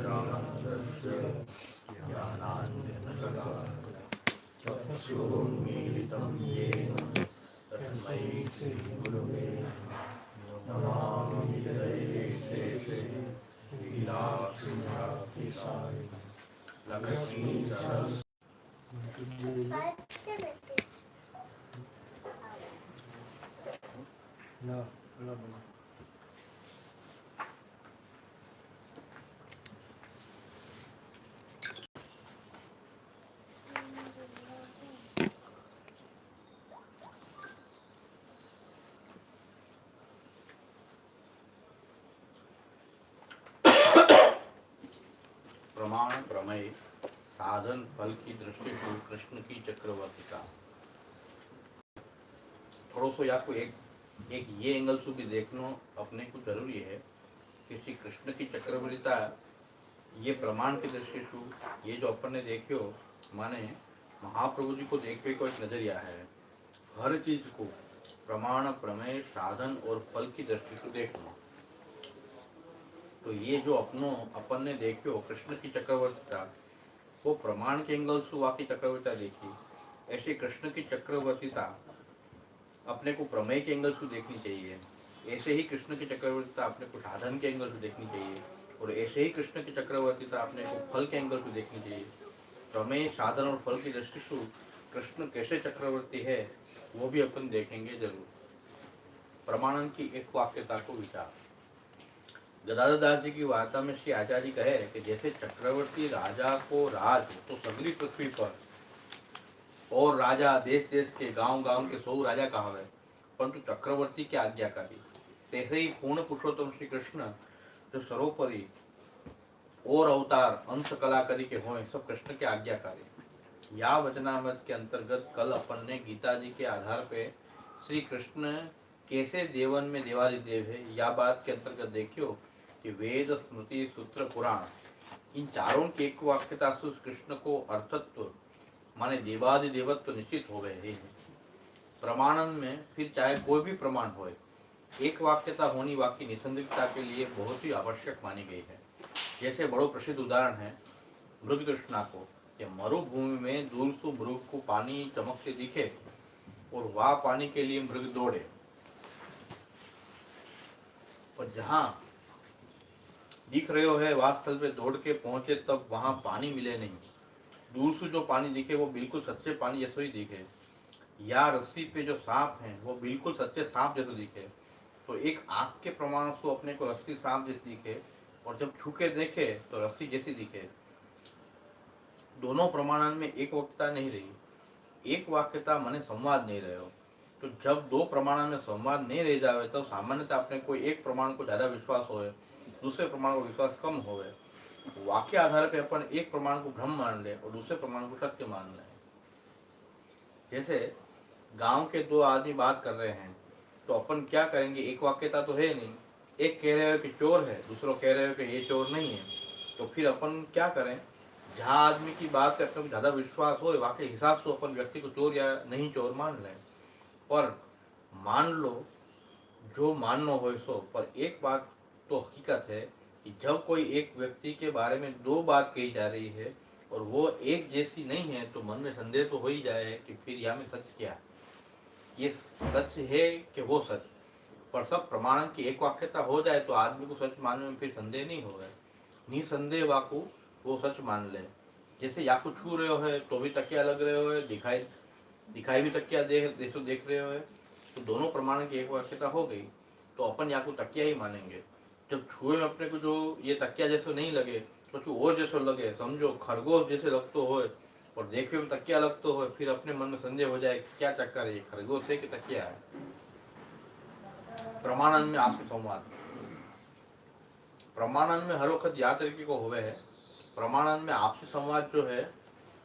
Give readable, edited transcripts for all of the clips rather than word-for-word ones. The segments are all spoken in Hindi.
ज्ञानानन्दस्य ज्ञानाञ्जनशलाकया चक्षुरुन्मीलितं येन तस्मै श्रीगुरुवे नमामि हृदये शेषे लीलाक्षिसाय लक्ष्मी सरस No, no. प्रमाण प्रमेय साधन फल की दृष्टि से कृष्ण की चक्रवर्तिता। थोड़ा सा आपको एक ये एंगल से भी देखना अपने को जरूरी है कि श्री कृष्ण की चक्रवर्तिता ये प्रमाण की दृष्टि से ये जो अपन ने देखियो माने महाप्रभु जी को देखने को एक नजरिया है। हर चीज को प्रमाण प्रमेय साधन और फल की दृष्टि से देखना। तो ये जो अपन ने देखियो कृष्ण की चक्रवर्तिता वो प्रमाण के एंगल से वाकई चक्रवर्तिता देखी। ऐसे कृष्ण की चक्रवर्तिता अपने को प्रमेय के एंगल से देखनी चाहिए। ऐसे ही कृष्ण की चक्रवर्तिता अपने को साधन के एंगल से देखनी चाहिए और ऐसे ही कृष्ण की चक्रवर्तिता अपने को फल के एंगल से देखनी चाहिए। प्रमेय साधन और फल की दृष्टि से कृष्ण कैसे चक्रवर्ती है वो भी अपन देखेंगे जरूर। प्रमाणन की एक वाक्यता को विचार। गदाधर दास जी की वार्ता में श्री आचार्य जी कहे कि जैसे चक्रवर्ती राजा को राज तो सगली पृथ्वी पर और राजा देश देश के गांव गांव के 100 राजा कहावे परंतु चक्रवर्ती के आज्ञाकारी। तैसे ही पूर्ण पुरुषोत्तम श्री कृष्ण जो सर्वोपरि और अवतार अंश कलाकारी के हों सब कृष्ण के आज्ञाकारी। या वचनामृत के अंतर्गत कल अपन ने गीता जी के आधार पे श्री कृष्ण कैसे देवन में देवादिदेव है या बात के अंतर्गत देखियो कि वेद स्मृति सूत्र पुराण इन चारों की एक वाक्यता से कृष्ण को अर्थत्व माने देवादिदेवत्व निश्चित हो गए हैं। प्रमाणन में फिर चाहे कोई भी प्रमाण हो एक वाक्यता होनी वाक्य निसंदिग्धता के लिए बहुत ही आवश्यक मानी गई है। जैसे बड़ो प्रसिद्ध उदाहरण है मृग तृष्णा को कि मरुभूमि में दूर से मृग को पानी चमकते दिखे और वह पानी के लिए मृग दौड़े और जहां दिख रहे हो है वास्तव पे दौड़ के पहुंचे तब वहां पानी मिले नहीं। दूर से जो पानी दिखे वो बिल्कुल सच्चे पानी जैसे ही दिखे या रस्सी पे जो सांप है वो बिल्कुल सच्चे सांप जैसे दिखे। तो एक आंख के प्रमाण से अपने को रस्सी सांप जैसी दिखे और जब छूके देखे तो रस्सी जैसी दिखे। दोनों प्रमाणन में एक वाक्यता नहीं रही एक वाक्यता माने संवाद नहीं रहे हो। तो जब दो प्रमाणन में संवाद नहीं रह जावे तो सामान्यतः अपने कोई एक प्रमाण को ज्यादा विश्वास होए दूसरे प्रमाण को विश्वास कम होवे। वाक्य आधार पे अपन एक प्रमाण को भ्रम मान ले और दूसरे प्रमाण को सत्य मान ले। जैसे गांव के दो आदमी बात कर रहे हैं तो अपन क्या करेंगे एक वाक्यता तो है नहीं। एक कह रहे हो कि चोर है दूसरा कह रहे हो कि ये चोर नहीं है। तो फिर अपन क्या करें जहाँ आदमी की बात पे अपने को ज्यादा विश्वास हो वाकई हिसाब से अपन व्यक्ति को चोर या नहीं चोर मान लें। पर मान लो जो मानना हो सो पर एक बात तो हकीकत है कि जब कोई एक व्यक्ति के बारे में दो बात कही जा रही है और वो एक जैसी नहीं है तो मन में संदेह तो हो ही जाए कि फिर यहाँ में सच क्या ये सच है कि वो सच। पर सब प्रमाण की एक वाक्यता हो जाए तो आदमी को सच मानने में फिर संदेह नहीं होगा। निसंदेह वाकू वो सच मान ले। जैसे याकू छू रहे हो है तो भी तकिया लग रहे हो है दिखाई भी तकिया देख रहे हो है तो दोनों प्रमाण की एक वाक्यता हो गई। तो अपन याकू तकिया ही मानेंगे। जब छुए में अपने को जो ये तकिया जैसे नहीं लगे तो और जैसे लगे समझो खरगोश जैसे लगते हो और देखने में तकिया लगते हो फिर अपने मन में संदेह हो जाए क्या चक्कर है ये खरगोश है कि तकिया है। प्रमाणन में आपसे संवाद प्रमाणन में हर वक्त याद रखने को हुए है। प्रमाणन में आपसी संवाद जो है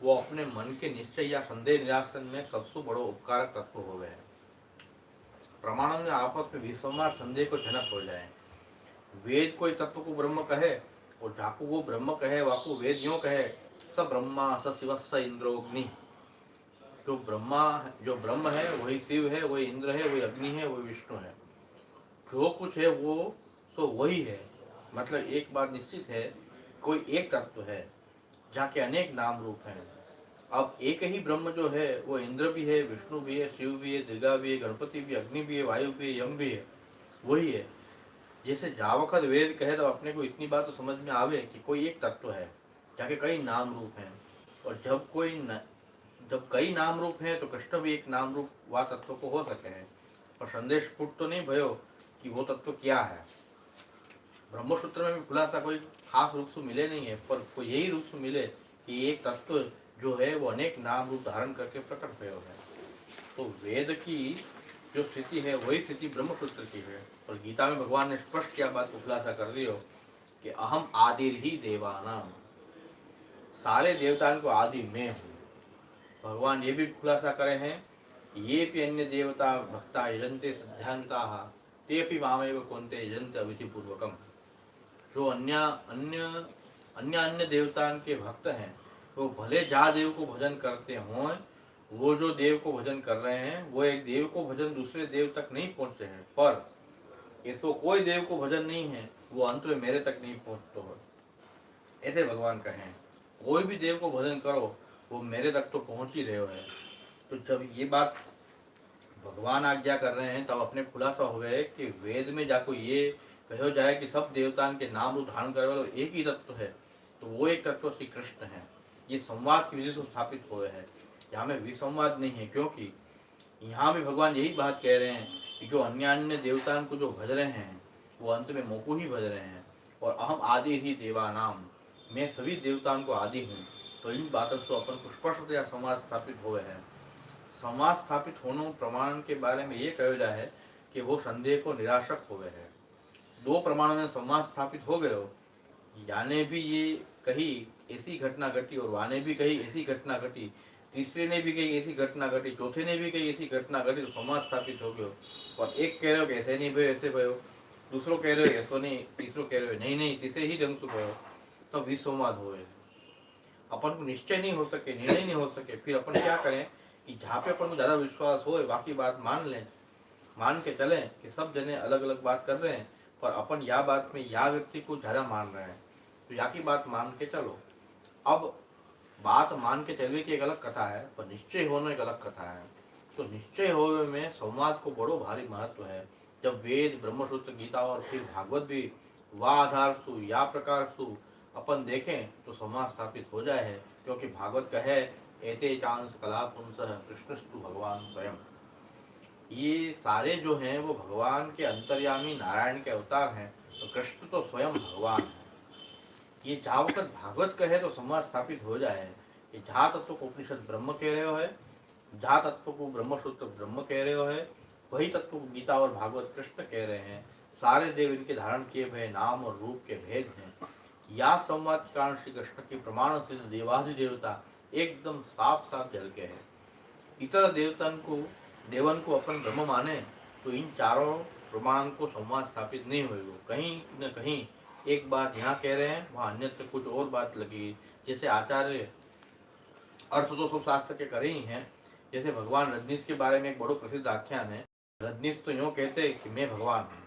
वो अपने मन के निश्चय या संदेह निरासन में सबसे बड़ो उपकारक तत्व हो गए। प्रमाणन में आपस में विसंवाद संदेह को जनक हो जाए। वेद कोई तत्व को ब्रह्म कहे और जाकू वो ब्रह्म कहे वाकू वेद यूं कहे स ब्रह्मा स शिव स इंद्रोग्नि। जो ब्रह्म है वही शिव है वही इंद्र है वही अग्नि है वही विष्णु है। जो कुछ है वो तो वही है। मतलब एक बात निश्चित है कोई एक तत्व है जाके अनेक नाम रूप हैं। अब एक ही ब्रह्म जो है वो इंद्र भी है, विष्णु भी है, शिव भी है, दुर्गा भी है, गणपति भी, अग्नि भी है, वायु भी है, यम भी है, वही है। जैसे जावकद वेद कहे तो अपने को इतनी बात तो समझ में आवे कि कोई एक तत्व है जाके कई नाम रूप हैं। और जब कई नाम रूप हैं तो कृष्ण भी एक नाम रूप वा तत्व को हो सके हैं। और संदेश फूट तो नहीं भयो कि वो तत्व क्या है। ब्रह्मसूत्र में भी खुलासा कोई खास रूप से मिले नहीं है, पर कोई यही रूप से मिले कि एक तत्व जो है वो अनेक नाम रूप धारण करके प्रकट भयो है। तो वेद की जो स्थिति है वही स्थिति ब्रह्मसूत्र की है। और गीता में भगवान ने स्पष्ट क्या बात को खुलासा कर दियो कि अहम आदि ही देवानाम, सारे देवताओं को आदि मैं हूँ। भगवान ये भी खुलासा करे हैं ये भी अन्य देवता भक्ता यजंते सिद्धांता ते भी मामेव कौन्ते यजंते अविधिपूर्वकम। जो अन्य अन्य अन्य अन्य देवताओं के भक्त हैं वो भले जा देव को भजन करते हों, वो जो देव को भजन कर रहे हैं वो एक देव को भजन दूसरे देव तक नहीं पहुंचे हैं, पर ऐसो कोई देव को भजन नहीं है वो अंत में मेरे तक नहीं पहुंचते हो। ऐसे भगवान कहें कोई भी देव को भजन करो वो मेरे तक तो पहुंच ही रहे हो है। तो जब ये बात भगवान आज्ञा कर रहे हैं तब अपने खुलासा हो गए कि वेद में जाको ये कहो जाए कि सब देवताओं के नाम रूप धारण करे वाला एक ही तत्व है, तो वो एक तत्व श्री कृष्ण है। ये संवाद की वजह से स्थापित हुए हैं, यहाँ में विसंवाद नहीं है। क्योंकि यहाँ भी भगवान यही बात कह रहे हैं कि जो अन्य अन्य देवताओं को जो भज रहे हैं वो अंत में मोह को ही भज रहे हैं। और अहम आदि ही देवानाम, मैं सभी देवताओं को आदि हूँ। तो इन बातों से अपन को स्पष्टतया समाज स्थापित हुए हैं। समाज स्थापित होने प्रमाण के बारे में ये कहा जाए है कि वो संदेह को निराशक हो गए हैं। दो प्रमाणों में समाज स्थापित हो गए हो, याने भी ये कही ऐसी घटना घटी और वाने भी कही ऐसी घटना घटी, तीसरे ने भी कही ऐसी घटना घटी, चौथे ने भी कही ऐसी घटना घटी, तो समाज स्थापित हो गयो। और एक कह रहे हो कि ऐसे नहीं भयो ऐसे भयो, दूसरो कह रहे हो ऐसो नहीं, तीसरो कह रहे हो नहीं नहीं तीसरे ही ढंग से भयो, तो विसंवाद हो। अपन को निश्चय नहीं हो सके, निर्णय नहीं हो सके, फिर अपन क्या करें कि जहाँ पे अपन को ज्यादा विश्वास हो बाकी बात मान लें, मान के चलें कि सब जने अलग अलग बात कर रहे हैं पर अपन या बात में या व्यक्ति को ज्यादा मान रहे हैं, तो या की बात मान के चलो। अब बात मान के चलने की एक अलग कथा है पर निश्चय होना एक अलग कथा है। तो निश्चय होने में संवाद को बड़ो भारी महत्व है। जब वेद ब्रह्मसूत्र गीता और फिर भागवत भी वाह आधार सु या प्रकार सु अपन देखें तो समाज स्थापित हो जाए है। क्योंकि भागवत कहे एते चांस कला पुंस कृष्णस्तु भगवान स्वयं, ये सारे जो हैं वो भगवान के अंतर्यामी नारायण के अवतार हैं। तो कृष्ण तो स्वयं भगवान है। ये जहाँ वक्त भागवत कहे तो समाज स्थापित हो जाए। ये जहाँ तत्व को उपनिषद ब्रह्म कह रहे हो है, जहाँ तत्व को ब्रह्मसूत्र ब्रह्म कह रहे हो है, वही तत्व को गीता और भागवत कृष्ण कह रहे हैं। सारे देव इनके धारण किए हुए नाम और रूप के भेद हैं। या संवाद कारण श्री कृष्ण की प्रमाण सिद्ध देवादि देवता एकदम साफ साफ जल के है। इतर देवन को अपन ब्रह्म माने तो इन चारों प्रमाण को संवाद स्थापित नहीं होगा। कहीं न कहीं एक बात यहाँ कह रहे हैं वहाँ अन्यत्र कुछ और बात लगी। जैसे आचार्य अर्थ तो सब शास्त्र के करे ही हैं। जैसे भगवान रजनीश के बारे में एक बड़ो प्रसिद्ध आख्यान है। रजनीश तो यूँ कहते कि मैं भगवान हूँ।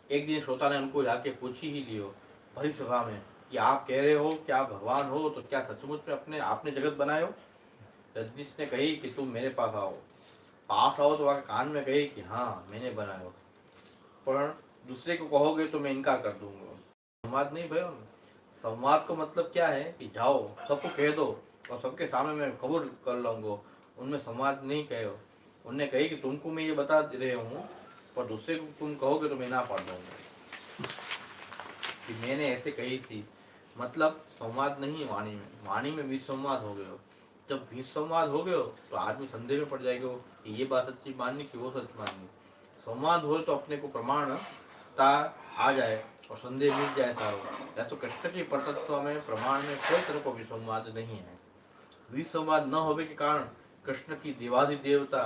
एक दिन श्रोता ने उनको जाके पूछ ही लियो भरी सभा में कि आप कह रहे हो कि आप भगवान हो तो क्या सचमुच में आपने जगत बनाए हो। रजनीश ने कही कि तुम मेरे पास आओ तो वह कान में कही कि हाँ मैंने बनाया, पर दूसरे को कहोगे तो मैं इनकार कर दूंगा। संवाद नहीं भयो। संवाद का मतलब क्या है कि जाओ सबको कह दो और सबके सामने मैं कबूल कर लूंगा, उनमें संवाद नहीं कहो। उनने कही कि तुमको मैं ये बता रहे हूँ पर दूसरे को तुम कहोगे तो मैं ना पढ़ दूंगा कि मैंने ऐसे कही थी। मतलब संवाद नहीं वाणी में विसंवाद हो गए। जब विसंवाद हो गए तो आदमी संदेह में पड़ जाएगा कि ये बात सच्ची माननी कि वो सच माननी। संवाद हो तो अपने को प्रमाणता आ जाए और संदेह मिट जाए सारो। या तो कृष्ण की परतत्व में प्रमाण में कोई तरह को विसंवाद नहीं है। विसंवाद न होने के कारण कृष्ण की देवादि देवता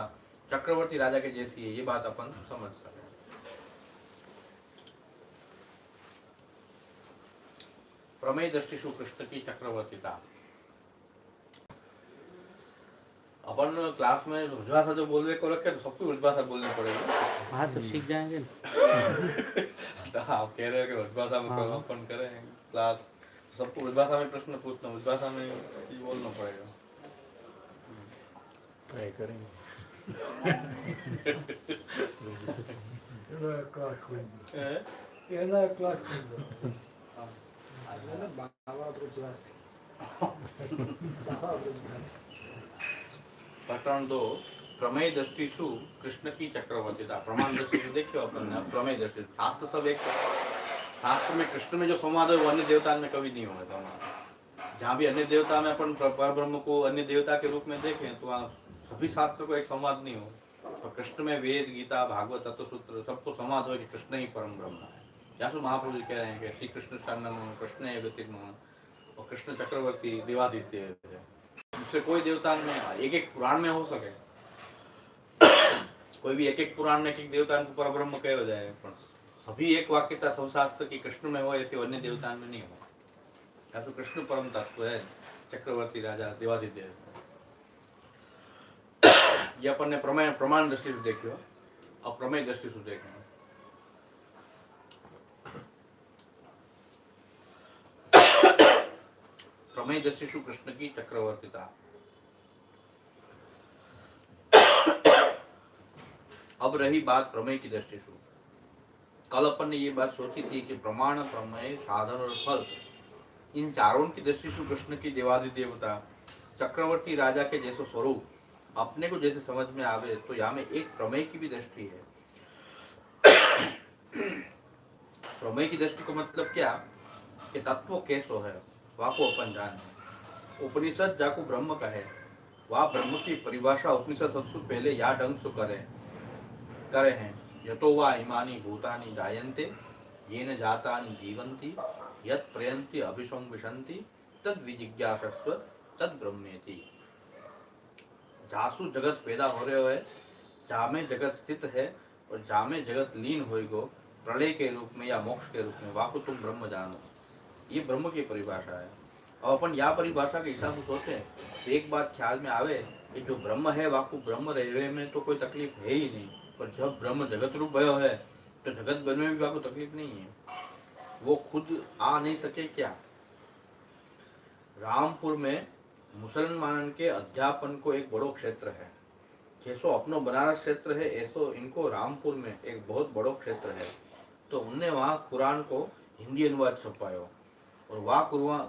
चक्रवर्ती राजा के जैसी है, ये बात अपन समझ सकते हैं। प्रमेय दृष्टिशु कृष्ण की चक्रवर्तीता। अपन क्लास में ब्रजभाषा जो बोलने को रखे तो सबको ब्रजभाषा बोलनी पड़ेगी। हाँ तो सीख जाएंगे। तो आप कह रहे हो कि ब्रजभाषा में अपन करें क्लास, सबको विभाषा में प्रश्न पूछना, विभाषा में कुछ बोलना पड़ेगा। ट्राई करेंगे। क्लास खोल दो, क्लास खोल दो। बाबा ब्रजवासी, बाबा ब्रजवासी। प्रकरण 2 प्रमेय दृष्टि शु कृष्ण की चक्रवर्तीता। प्रमाण दृष्टि से देखियो अपन ने, प्रमेय दृष्टि शास्त्र सब एक, शास्त्र में कृष्ण में जो संवाद है वो अन्य देवता में कभी नहीं होगा संवाद। जहाँ भी अन्य देवता में अपन परब्रह्म को अन्य देवता के रूप में देखें तो वहाँ सभी शास्त्र को एक संवाद नहीं हो। तो कृष्ण में वेद, गीता, भागवत, तत्व सूत्र सबको संवाद हो कि कृष्ण ही परम ब्रह्म है। जैसे महाप्रभु जी कह रहे हैं कि श्री कृष्ण शरणम कृष्ण है गतिर्मम, और कृष्ण चक्रवर्ती देवादित्य है। दूसरे कोई देवता में एक एक पुराण में हो सके, कोई भी एक एक पुराण में एक एक देवता को परब्रह्म कहो जाए, पर सभी एक वाक्यता सब शास्त्र की कृष्ण में हो ऐसे अन्य देवता में नहीं हो। या तो कृष्ण परम तत्व है, चक्रवर्ती राजा देवादिदेव। ये अपन ने प्रमाण दृष्टि से देखियो, और प्रमेय दृष्टि से देखें। प्रमेय दृष्टि से कृष्ण की चक्रवर्तीता। अब रही बात प्रमेय की दृष्टि से। कल अपन ने ये बात सोची थी कि प्रमाण, प्रमेय, साधन और फल, इन चारों की दृष्टि से कृष्ण की देवादिदेवता, चक्रवर्ती राजा के जैसे स्वरूप अपने को जैसे समझ में आवे, तो यहाँ में एक प्रमेय की भी दृष्टि है। प्रमेय की दृष्टि को मतलब क्या कि तत्व कैसो है वाको अपन जाने। उपनिषद जाको ब्रह्म कहे, वह ब्रह्म की परिभाषा उपनिषद सबसे पहले या ढंग से करे हैं। यतो वा इमानि भूतानि जायन्ते येन जातानि जीवन्ति यत् प्रयन्ति अभिसंविशन्ति तद विजिज्ञासस्व तद ब्रह्मेति। जासु जगत पैदा हो रहे है, जामे जगत स्थित है और जामे जगत लीन होएगो प्रलय के रूप में या मोक्ष के रूप में, वाको तुम ब्रह्म जानो। ये ब्रह्म की परिभाषा है। और अपन या परिभाषा के हिसाब से सोचे तो एक बात ख्याल में आवे कि जो ब्रह्म है वाको ब्रह्म रहने में तो कोई तकलीफ है ही नहीं, पर जब ब्रह्म जगत रूप भयो है तो जगत बनने में भी वाको तकलीफ नहीं है। वो खुद आ नहीं सके क्या। रामपुर में मुसलमान के अध्यापन को एक बड़ो क्षेत्र है। जैसो अपनो बनारस क्षेत्र है ऐसो इनको रामपुर में एक बहुत बड़ो क्षेत्र है। तो उनने वहाँ कुरान को हिंदी अनुवाद छपायो, और वह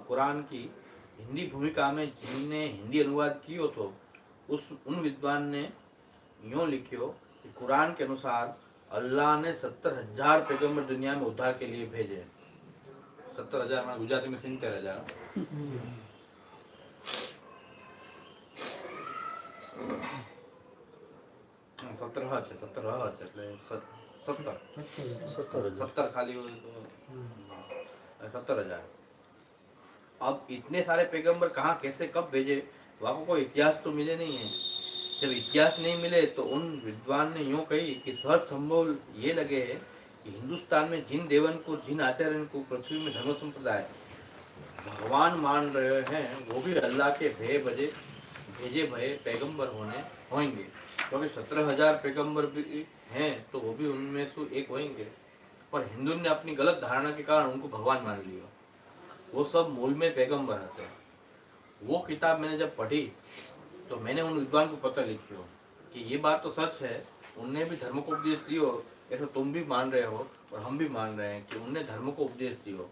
कुरान की हिंदी भूमिका में जिनने हिंदी अनुवाद कियो तो उन विद्वान ने यूँ लिखियो कि कुरान के अनुसार अल्लाह ने 70,000 पैगंबर दुनिया में उद्धार के लिए भेजे। 70,000 गुजराती में 70,000। 70 खाली 70,000। अब इतने सारे पैगंबर कहाँ कैसे कब भेजे, वहाँ कोई इतिहास तो मिले नहीं है। जब इतिहास नहीं मिले तो उन विद्वान ने यूँ कही कि सहज संभव ये लगे है कि हिंदुस्तान में जिन देवन को, जिन आचार्य को पृथ्वी में धर्म संप्रदाय भगवान मान रहे हैं वो भी अल्लाह के भेजे भये पैगंबर होंगे। क्योंकि 17,000 पैगंबर भी हैं तो वो भी उनमें से एक होंगे, पर हिंदू ने अपनी गलत धारणा के कारण उनको भगवान मान लिया। वो सब मूल में पैगंबर थे। वो किताब मैंने जब पढ़ी तो मैंने उन विद्वान को पत्र लिखियो कि ये बात तो सच है, उनने भी धर्म को उपदेश दियो, ऐसा तुम भी मान रहे हो और हम भी मान रहे हैं कि उनने धर्म को उपदेश दियो।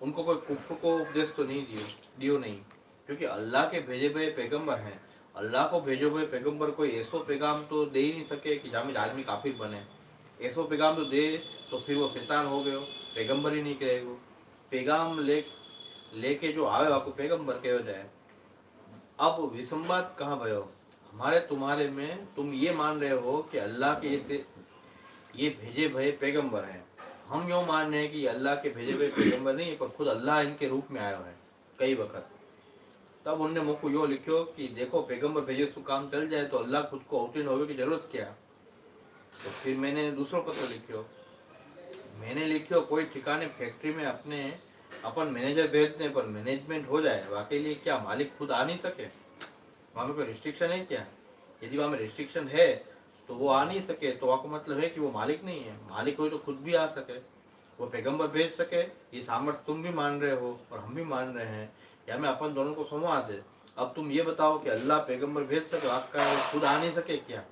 उनको कोई कुफ्र को उपदेश तो नहीं दियो नहीं, क्योंकि अल्लाह के भेजे हुए पैगंबर हैं। अल्लाह को भेजे हुए पैगंबर कोई ऐसो पैगाम तो दे ही नहीं सके कि जामिल आदमी काफिर बने। ऐसो पैगाम तो दे तो फिर वो शैतान हो गयो, पैगंबर ही नहीं कहेगो। पैगाम लेके जो आवे आपको पैगंबर कहो जाए। अब विसंवाद कहाँ भयो, हमारे तुम्हारे में तुम ये मान रहे हो कि अल्लाह के ये भेजे भये पैगंबर हैं, हम यूँ मान रहे हैं कि अल्लाह के भेजे हुए पैगंबर नहीं पर खुद अल्लाह इनके रूप में आया है कई वक्त। तब उनने मुझको यूँ लिखियो कि देखो पैगंबर भेजे तो काम चल जाए तो अल्लाह खुद को अवतीर्ण होने की जरूरत क्या। तो फिर मैंने दूसरा पत्र लिखियो कोई ठिकाने फैक्ट्री में अपन मैनेजर भेज दें पर मैनेजमेंट हो जाए, वाकई लिए क्या मालिक खुद आ नहीं सके। वहाँ में कोई रिस्ट्रिक्शन है क्या? यदि वहाँ में रिस्ट्रिक्शन है तो वो आ नहीं सके तो आपको मतलब है कि वो मालिक नहीं है। मालिक हो तो खुद भी आ सके। वो पैगंबर भेज सके ये सामर्थ्य तुम भी मान रहे हो और हम भी मान रहे हैं, या में अपन दोनों को संवाद है। अब तुम ये बताओ कि अल्लाह पैगंबर भेज सके, आपका खुद आ नहीं सके क्या?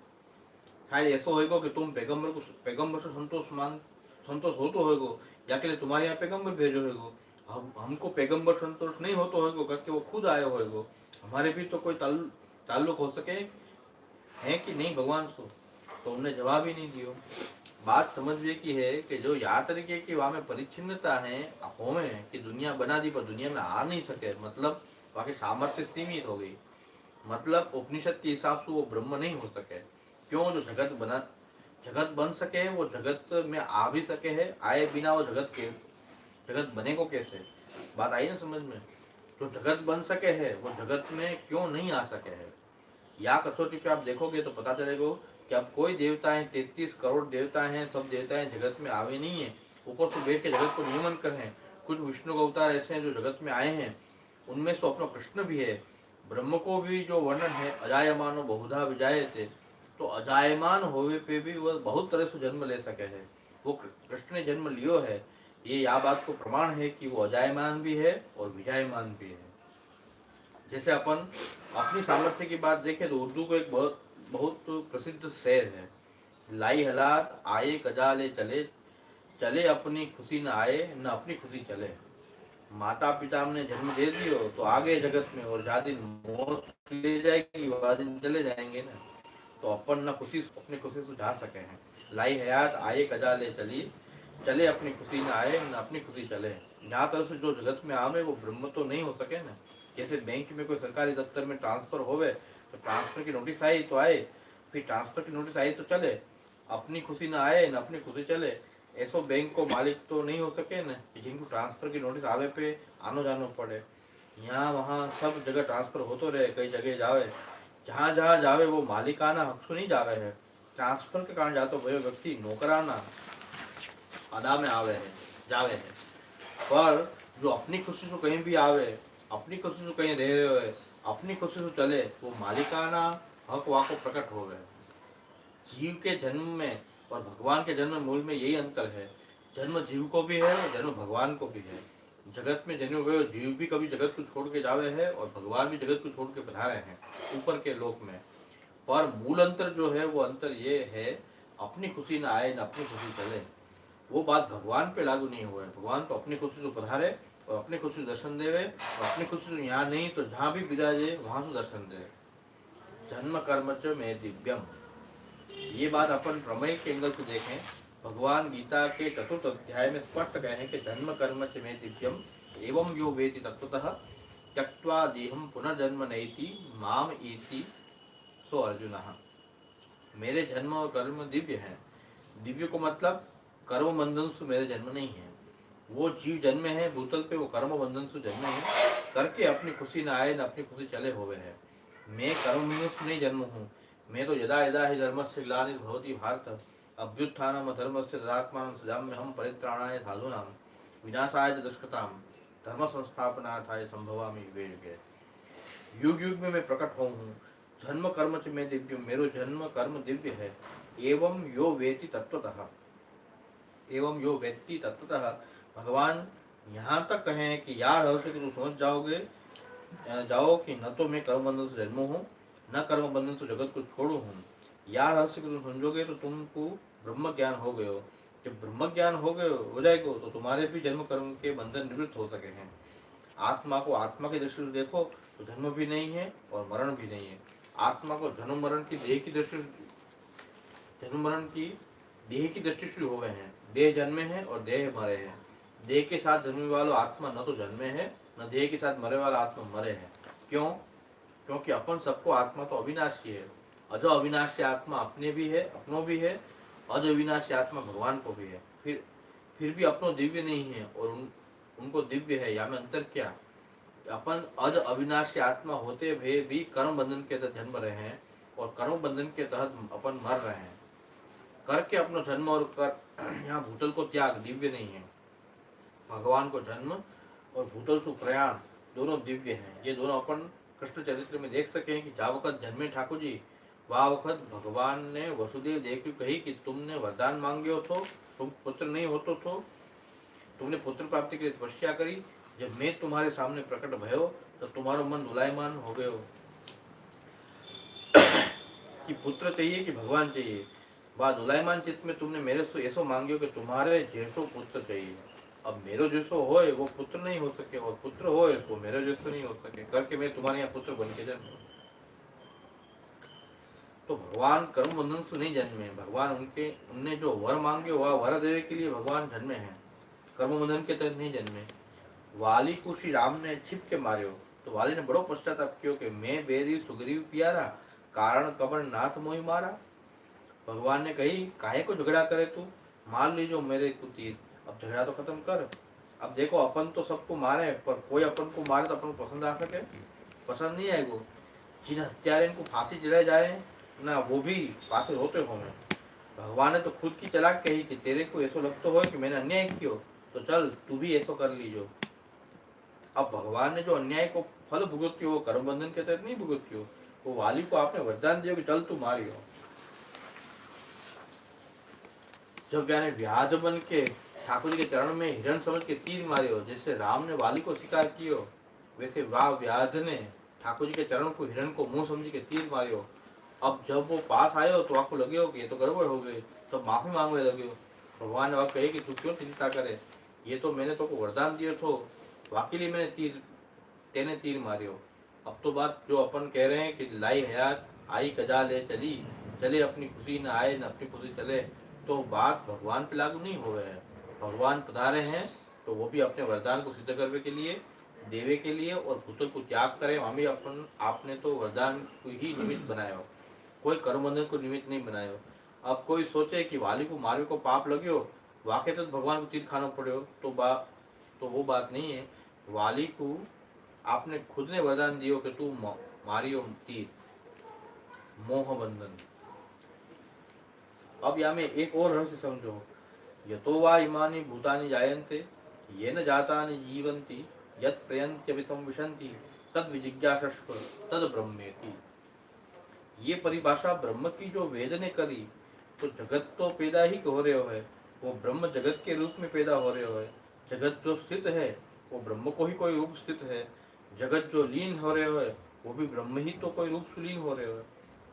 शायद ऐसा होएगा कि तुम पैगंबर से संतोष हो तो होएगो, या के लिए तुम्हारे यहाँ पैगंबर भेजो होएगो। हमको पैगंबर संतोष नहीं हो तो होएगो करके वो खुद आए होएगो। हमारे भी तो कोई ताल्लुक हो सके है कि नहीं भगवान से? तो उन्हें जवाब ही नहीं दियो। बात समझिए की है कि जो या तरीके की वहां में परिच्छिन्नता है होवे कि दुनिया बना दी पर दुनिया में आ नहीं सके, मतलब वहां की सामर्थ्य सीमित हो गई। मतलब उपनिषद के हिसाब से वो ब्रह्म नहीं हो सके। क्यों? जो जगत बन सके वो जगत में आ भी सके है, आए बिना वो जगत बने को कैसे? बात आई ना समझ में? जो जगत बन सके है वो जगत में क्यों नहीं आ सके है? या कसौटी पे आप देखोगे तो पता चलेगा कि अब कोई देवता है, 33 करोड़ देवता हैं, सब देवताएं जगत में आवे नहीं है, ऊपर से बैठ के जगत को नियमन कर हैं। कुछ विष्णु का अवतार ऐसे हैं जो जगत में आए हैं, उनमें से अपना कृष्ण भी है। ब्रह्म को भी जो वर्णन है अजायमानो बहुधा विजायते, तो अजायमान होवे पे भी वह बहुत तरह से जन्म ले सके है। वो कृष्ण ने जन्म लियो है, ये या बात को प्रमाण है कि वो अजायमान भी है और विजायमान भी है। जैसे अपन अपनी सामर्थ्य की बात देखें तो उर्दू को एक बहुत प्रसिद्ध शेर है, लाई हालात आए कजाले चले, चले अपनी खुशी न आए न अपनी खुशी चले। माता पिता ने जन्म दे दियो तो आगे जगत में, और जा दिन मौत ले जाएगी वह दिन चले जाएंगे ना। तो अपन न खुशी अपनी खुशी से जा सके हैं। लाई हयात आए कजाले चली, चले अपनी खुशी न आए न अपनी खुशी चले। जहाँ तरह से जो जगत में आवे वो ब्रह्म तो नहीं हो सके ना। जैसे बैंक में कोई सरकारी दफ्तर में ट्रांसफर होवे तो ट्रांसफर की नोटिस आई तो आए, फिर ट्रांसफर की नोटिस आई तो चले, अपनी खुशी ना आए न अपनी खुशी चले। ऐसो बैंक को मालिक तो नहीं हो सके न कि जिनको ट्रांसफर की नोटिस आवे पे आनो जानो पड़े। यहाँ वहाँ सब जगह ट्रांसफर होते रहे, कई जगह जावे, जहाँ जहाँ जावे वो मालिकाना हक से नहीं जावे है। ट्रांसफर के कारण जातो वो व्यक्ति नौकराना अदा में आवे है, जावे है। पर जो अपनी खुशी से कहीं भी आवे, अपनी खुशी से कहीं रह रहे हो, अपनी खुशी से चले, वो मालिकाना हक वाको प्रकट हो गए। जीव के जन्म में और भगवान के जन्म मूल में यही अंतर है। जन्म जीव को भी है और जन्म भगवान को भी है। जगत में जन्मे हुए जीव भी कभी जगत को छोड़ के जावे है और भगवान भी जगत को छोड़ के पधारे हैं ऊपर के लोक में। पर मूल अंतर जो है वो अंतर ये है, अपनी खुशी न आए न अपनी खुशी चले। वो बात भगवान पे लागू नहीं हुआ है। भगवान तो अपनी खुशी से पधारे और अपनी खुशी से दर्शन देवे, और अपनी खुशी से यहाँ नहीं तो जहाँ भी विराजे वहां से दर्शन दे। जन्म कर्म च में दिव्यम, ये बात अपन प्रमेय के एंगल से देखें, भगवान गीता के चतुर्थ अध्याय में स्पष्ट कहे कि जन्म कर्म च में दिव्यम एवं यो वेति तत्वतः त्यक्त्वा देहम पुनर्जन्म नैति माम एति सो अर्जुन। मेरे जन्म और कर्म दिव्य हैं। दिव्य को मतलब कर्म बंधन से मेरे जन्म नहीं है। वो जीव जन्मे हैं भूतल पे, वो कर्म बंधन से जन्मे हैं, करके अपनी खुशी न आए न अपनी खुशी चले हुए हैं। मैं कर्म बंधन से नहीं जन्म हूँ। मैं तो यदा यदा ही धर्मस्य ग्लानिर्भवति भारत अभ्युत्थानम धर्मस्य तदात्मानं सृजाम्यहं परित्राणाय साधूनां विनाशाय च दुष्कृतां धर्म संस्थापनार्थाय संभवामि युगे युगे। युग युग में मैं प्रकट हूँ। जन्म कर्म च मैं दिव्य, मेरो जन्म कर्म दिव्य है। एवं यो वेति तत्वतः, एवं यो व्यक्ति तत्वतः, भगवान यहाँ तक कहें कि यार हो सके तो समझ जाओ कि न तो मैं कर्म बंधन से जन्म हूँ न कर्म बंधन से जगत को छोड़ू हूँ। यार हर्ष के तुम समझोगे तो तुमको ब्रह्म ज्ञान हो गए हो। जब ब्रह्म ज्ञान हो जाएगा तो तुम्हारे भी जन्म कर्म के बंधन निवृत्त हो सके हैं। आत्मा को आत्मा की दृष्टि से देखो तो जन्म भी नहीं है और मरण भी नहीं है। आत्मा को जन्म मरण की देह की दृष्टि, जन्म मरण की देह की दृष्टि से हो गए हैं। देह जन्मे हैं और देह मरे हैं। देह के साथ जन्मे वाला आत्मा न तो जन्मे है न देह के साथ मरे वाला आत्मा मरे हैं। क्यों? क्योंकि अपन सबको आत्मा तो अविनाशी है। अजो अविनाशी आत्मा अपने भी है, अपनों भी है। अज अविनाशी आत्मा भगवान को भी है। फिर भी अपनों दिव्य नहीं है और उनको दिव्य है। या में अंतर क्या? अपन अज अविनाशी आत्मा होते हुए भी कर्म बंधन के तहत जन्म रहे हैं और कर्म बंधन के तहत अपन मर रहे हैं। करके अपना जन्म और कर यहाँ भूतल को त्याग दिव्य नहीं है। भगवान को जन्म और भूतल से प्रयाण दोनों दिव्य हैं। ये दोनों अपन कृष्ण चरित्र में देख सके हैं कि जा वक्त जन्मे ठाकुर जी, वह वक्त भगवान ने वसुदेव देव को कही कि तुमने वरदान मांगे हो तो तुम पुत्र नहीं होते तो तुमने पुत्र प्राप्ति के लिए तपस्या करी, जब मैं तुम्हारे सामने प्रकट भयो तो तुम्हारो मन दुलायमान हो गयो कि पुत्र चाहिए कि भगवान चाहिए। बात दुलायमान चित्त में तुमने मेरे से ऐसो मांगियो कि तुम्हारे जैसो पुत्र चाहिए। अब मेरो जैसो होए वो पुत्र नहीं हो सके, और पुत्र होए तो मेरे जैसो नहीं हो सके, करके मैं तुम्हारे यहाँ पुत्र बन के जन्म। तो भगवान कर्म बंधन से नहीं जन्मे, भगवान उनने जो वर मांगे वह वर देवे के लिए भगवान जन्मे हैं, कर्म बंधन के तहत नहीं जन्मे। वाली को श्री राम ने छिप के मार्यो, तो वाली ने बड़ो पश्चाताप कियो कि मैं बेरी सुग्रीव प्यारा, कारण कबर नाथ मोहि मारा। भगवान ने कही काहे को झगड़ा करे तू, मार लीजो मेरे को तीर, अब झगड़ा तो खत्म कर। अब देखो अपन तो सबको मारे, पर कोई अपन को मारे तो अपन को पसंद आ सके, पसंद नहीं आएगो। जिन हत्यारे इनको फांसी चढ़ाए जाए ना, वो भी पास रोते हो। मैं भगवान ने तो खुद की चलाक कही कि तेरे को ऐसो लगतो हो कि मैंने अन्याय कियो, तो चल तू भी ऐसो कर लीजो। अब भगवान ने जो अन्याय को फल भुगत्यो वो कर्म बंधन के तहत नहीं भुगत्यो, वो वाली को आपने वरदान दिया कि चल तू मारियो। जब यानी व्याध बन के ठाकुर जी के चरण में हिरण समझ के तीर मारियो, जैसे राम ने वाली को शिकार कियो, वैसे वाह व्याध ने ठाकुर जी के चरण को हिरण को मुंह समझ के तीर मारियो। अब जब वो पास आयो तो आपको लगे हो कि ये तो गड़बड़ हो गई, तो माफी मांगने लगे। भगवान ने कहे कि तू क्यों चिंता करे, ये तो मैंने तो को वरदान दियो थो, वाकई मैंने तेने तीर मारियो। अब तो बात जो अपन कह रहे हैं कि लाई हयात आई कजा ले चली, चले अपनी खुशी न आए न अपनी खुशी चले, तो बात भगवान पे लागू नहीं हो रहे है। भगवान पधारे हैं तो वो भी अपने वरदान को सिद्ध करने के लिए, देवे के लिए, और भूतल को त्याग करे। हमें अपन आपने तो वरदान को ही निमित्त बनाया हो, कोई कर्म बंधन को निमित्त नहीं बनाया हो। अब कोई सोचे कि वाली को मारे को पाप लगे हो, वाकई तो भगवान को तीर खाना पड़े हो, तो वो बात नहीं है। वाली को आपने खुद ने वरदान दियो कि तू मारियो तीर, मोह बंधन। अब यहाँ में एक और रहस्य समझो, यतो वा इमानि भूतानि जायन्ते येन जातानि जीवन्ति यत् प्रयन्त्यभितं विशन्ति तद विजिज्ञासस्व तद ब्रह्मेति। ये परिभाषा ब्रह्म की जो वेद ने करी, तो जगत तो पैदा ही हो रहे हो है, वो ब्रह्म जगत के रूप में पैदा हो रहे हो है। जगत जो स्थित है वो ब्रह्म को ही कोई रूप स्थित है, जगत जो लीन हो रहे हो है वो भी ब्रह्म ही तो कोई रूप से लीन हो रहे हो है।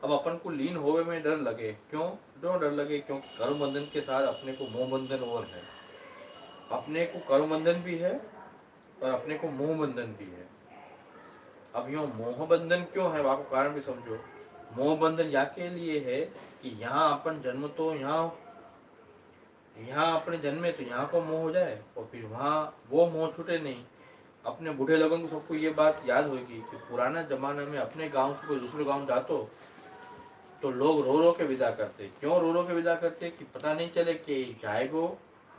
अब अपन को लीन होवे में डर लगे, क्यों डर लगे, क्योंकि कर्म बंधन के साथ अपने को मोह बंधन और है। अपने को कर्म बंधन भी है और अपने को मोह बंधन भी है। अब यो मोह बंधन क्यों है, आपको कारण भी समझो। मोह बंधन या के लिए है कि यहाँ अपन जन्म तो यहाँ अपने जन्मे तो यहाँ को मोह हो जाए, और फिर वहाँ वो मोह छूटे नहीं। अपने बूढ़े लोगों को सबको ये बात याद होगी कि पुराना जमाने में अपने गांव से कोई दूसरे गांव जातो तो लोग रो रो के विदा करते। क्यों रो रो के विदा करते, कि पता नहीं चले कि जाएगो